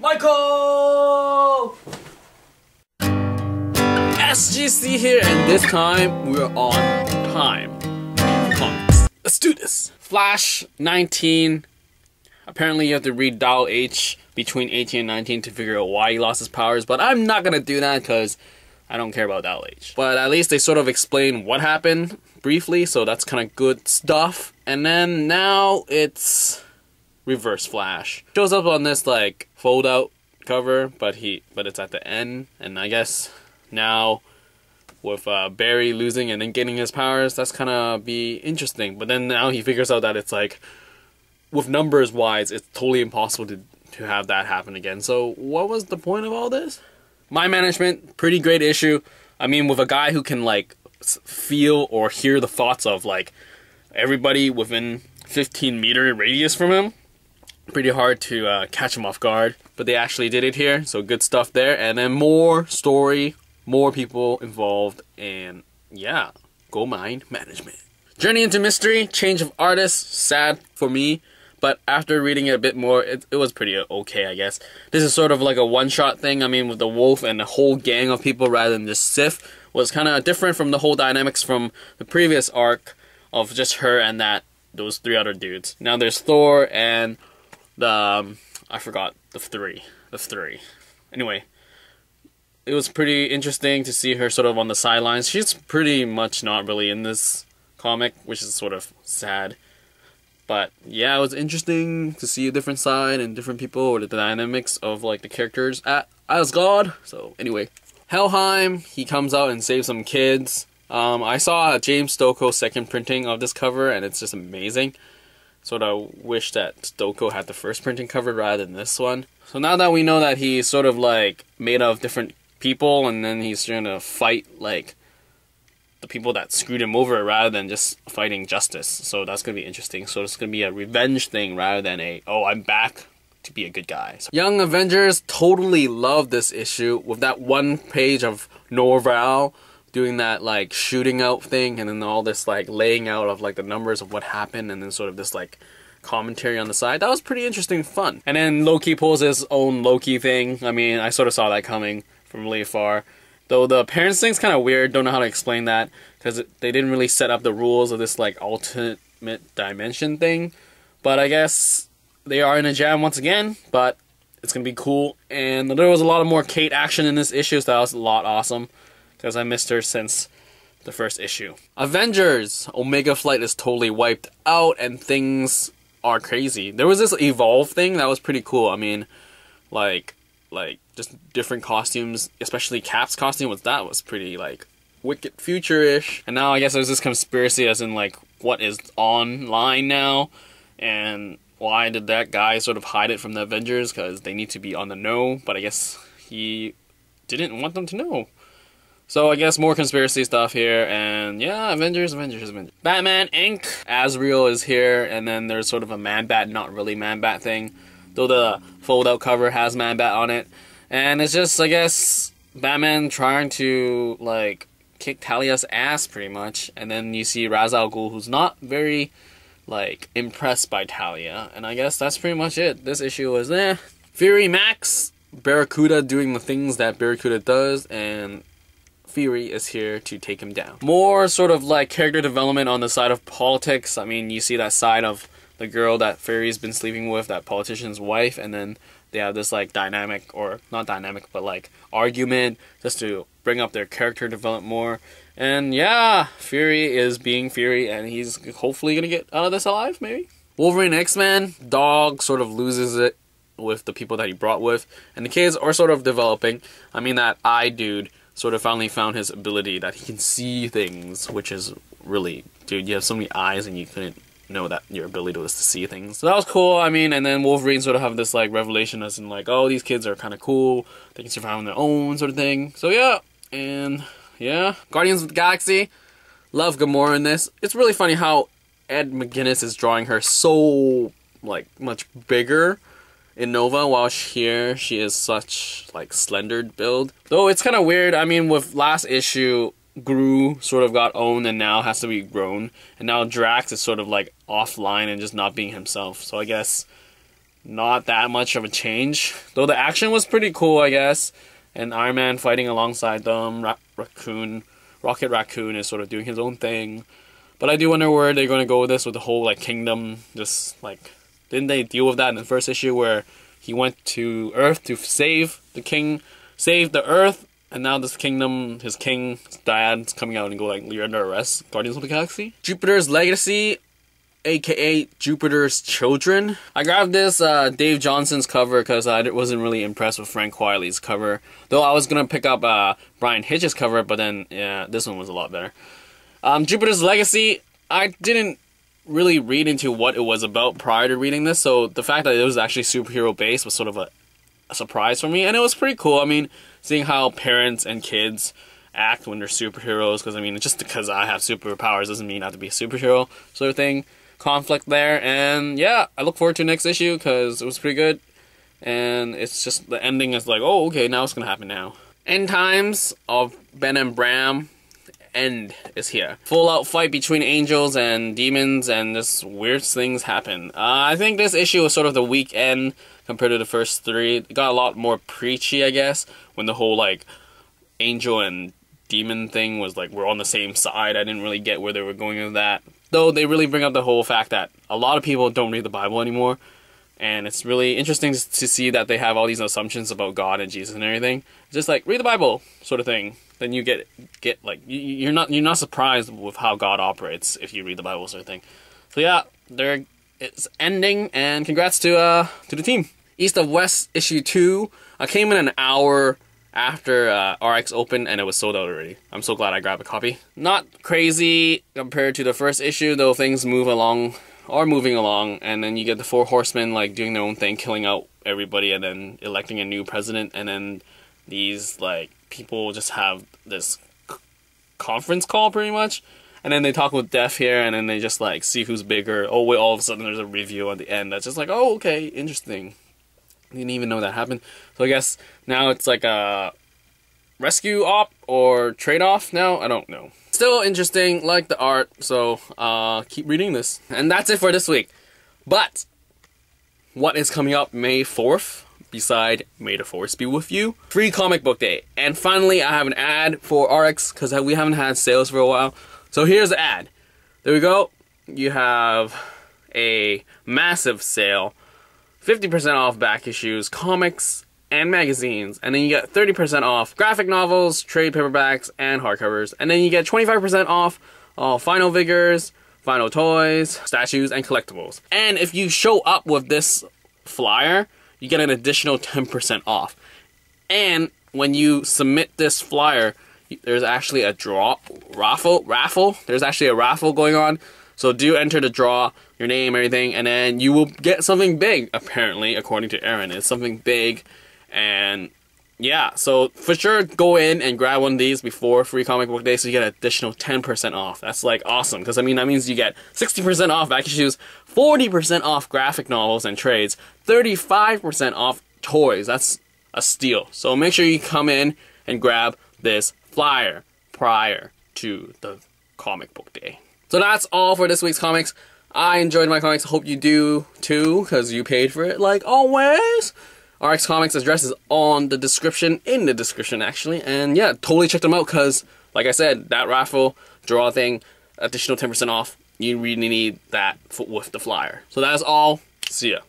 Michael! SGC here, and this time we're on time. Comics. Let's do this. Flash 19. Apparently you have to read dial H between 18 and 19 to figure out why he lost his powers, but I'm not gonna do that because I don't care about dial H. But at least they sort of explain what happened briefly, so that's kind of good stuff. And then now it's Reverse Flash. Shows up on this like fold out cover, but it's at the end, and I guess now with Barry losing and then getting his powers, that's kind of be interesting. But then now he figures out that it's like, with numbers wise, it's totally impossible to have that happen again. So what was the point of all this? My Management, pretty great issue. I mean, with a guy who can like feel or hear the thoughts of like everybody within 15-meter radius from him, pretty hard to catch him off guard. But they actually did it here, so good stuff there. And then more story, more people involved, and yeah, go Mind Management. Journey into Mystery, change of artist, sad for me. But after reading it a bit more, it was pretty okay, I guess. This is sort of like a one-shot thing. I mean, with the wolf and the whole gang of people rather than just Sif was kind of different from the whole dynamics from the previous arc of just her and those three other dudes. Now there's Thor and the I forgot the three. Anyway, it was pretty interesting to see her sort of on the sidelines. She's pretty much not really in this comic, which is sort of sad. But yeah, it was interesting to see a different side and different people, or the dynamics of like the characters at Asgard. So anyway, Helheim, he comes out and saves some kids. I saw James Stokoe's second printing of this cover, and it's just amazing. Sort of wish that Stokoe had the first printing cover rather than this one. So now that we know that he's sort of like made of different people, and then he's trying to fight like the people that screwed him over rather than just fighting justice. So that's going to be interesting. So it's going to be a revenge thing rather than oh, I'm back to be a good guy. So Young Avengers totally love this issue with that one page of Norval doing that like shooting out thing, and then all this like laying out of like the numbers of what happened, and then sort of this like commentary on the side. That was pretty interesting and fun. And then Loki pulls his own Loki thing. I mean, I sort of saw that coming from really far. Though the parents thing's kind of weird, don't know how to explain that, because they didn't really set up the rules of this like ultimate dimension thing. But I guess they are in a jam once again, but it's gonna be cool. And there was a lot of more Kate action in this issue, so that was a lot awesome, because I missed her since the first issue. Avengers Omega Flight is totally wiped out, and things are crazy. There was this Evolve thing that was pretty cool. I mean, like just different costumes, especially Cap's costume was pretty like wicked future-ish. And now I guess there's this conspiracy as in like what is online now, and why did that guy sort of hide it from the Avengers, because they need to be on the know, but I guess he didn't want them to know. So I guess more conspiracy stuff here, and yeah, Avengers. Batman Inc. Azrael is here, and then there's sort of a Man-Bat, not really Man-Bat thing, though the fold-out cover has Man-Bat on it. And it's just, I guess, Batman trying to, like, kick Talia's ass, pretty much. And then you see Ra's al Ghul, who's not very, like, impressed by Talia. And I guess that's pretty much it. This issue was, Fury Max, Barracuda doing the things that Barracuda does, and Fury is here to take him down. More sort of, like, character development on the side of politics. I mean, you see that side of the girl that Fury's been sleeping with, that politician's wife, and then they have this like dynamic, or not dynamic, but like argument just to bring up their character development more. And yeah, Fury is being Fury, and he's hopefully gonna get out of this alive, maybe. Wolverine X-Men, Dog sort of loses it with the people that he brought with, and the kids are sort of developing. I mean, that eye dude sort of finally found his ability that he can see things, which is really, dude, you have so many eyes and you couldn't know that your ability was to see things. So that was cool. I mean, and then Wolverine sort of have this like revelation as in like, oh, these kids are kind of cool, they can survive on their own sort of thing. So yeah, and yeah, Guardians of the Galaxy, love Gamora in this. It's really funny how Ed McGuinness is drawing her so like much bigger in Nova, while here she is such like slender build. Though it's kind of weird. I mean, with last issue, Gru sort of got owned and now has to be grown, and now Drax is sort of like offline and just not being himself. So I guess not that much of a change. Though the action was pretty cool, I guess. And Iron Man fighting alongside them. Rocket Raccoon is sort of doing his own thing. But I do wonder where they're going to go with this, with the whole like kingdom. Just like, didn't they deal with that in the first issue where he went to Earth to save the king, save the Earth, and now this kingdom, his dad's coming out and go like, you're under arrest, Guardians of the Galaxy. Jupiter's Legacy, aka Jupiter's Children. I grabbed this Dave Johnson's cover because I wasn't really impressed with Frank Wiley's cover. Though I was going to pick up Brian Hitch's cover, but then, yeah, this one was a lot better. Jupiter's Legacy, I didn't really read into what it was about prior to reading this, so the fact that it was actually superhero based was sort of a surprise for me, and it was pretty cool. I mean, seeing how parents and kids act when they're superheroes, because I mean, just because I have superpowers doesn't mean I have to be a superhero, sort of thing. Conflict there, and yeah, I look forward to next issue because it was pretty good, and it's just the ending is like, oh, okay, now what's gonna happen now? End times of Ben and Bram. End is here. Full out fight between angels and demons, and just weird things happen. I think this issue was sort of the weak end compared to the first three. It got a lot more preachy, I guess, when the whole like angel and demon thing was like we're on the same side. I didn't really get where they were going with that. Though they really bring up the whole fact that a lot of people don't read the Bible anymore, and it's really interesting to see that they have all these assumptions about God and Jesus and everything. Just like read the Bible, sort of thing. Then you get like you're not surprised with how God operates if you read the Bible, sort of thing. So yeah, it's ending, and congrats to the team. East of West issue 2. I came in an hour after RX opened, and it was sold out already. I'm so glad I grabbed a copy. Not crazy compared to the first issue, though things moving along, and then you get the 4 horsemen like doing their own thing, killing out everybody, and then electing a new president, and then these like people just have this conference call pretty much, and then they talk with Death here, and then they just like see who's bigger. Oh wait, all of a sudden there's a review at the end that's just like, oh okay, interesting. Didn't even know that happened. So I guess now it's like a rescue op or trade-off now? I don't know. Still interesting, like the art, so keep reading this. And that's it for this week. But what is coming up May 4th? Beside May the Force be with you? Free comic book day. And finally, I have an ad for RX because we haven't had sales for a while. So here's the ad. There we go. You have a massive sale. 50% off back issues, comics, and magazines. And then you get 30% off graphic novels, trade paperbacks, and hardcovers. And then you get 25% off all final figures, final toys, statues, and collectibles. And if you show up with this flyer, you get an additional 10% off. And when you submit this flyer, there's actually a raffle. There's actually a raffle going on. So do enter the draw, your name, everything, and then you will get something big, apparently, according to Aaron. It's something big, and yeah, so for sure, go in and grab one of these before Free Comic Book Day so you get an additional 10% off. That's like awesome, because I mean, that means you get 60% off back issues, 40% off graphic novels and trades, 35% off toys. That's a steal. So make sure you come in and grab this flyer prior to the comic book day. So that's all for this week's comics. I enjoyed my comics. I hope you do too, because you paid for it like always. RX Comics address is in the description actually. And yeah, totally check them out because, like I said, that raffle draw thing, additional 10% off. You really need that with the flyer. So that's all. See ya.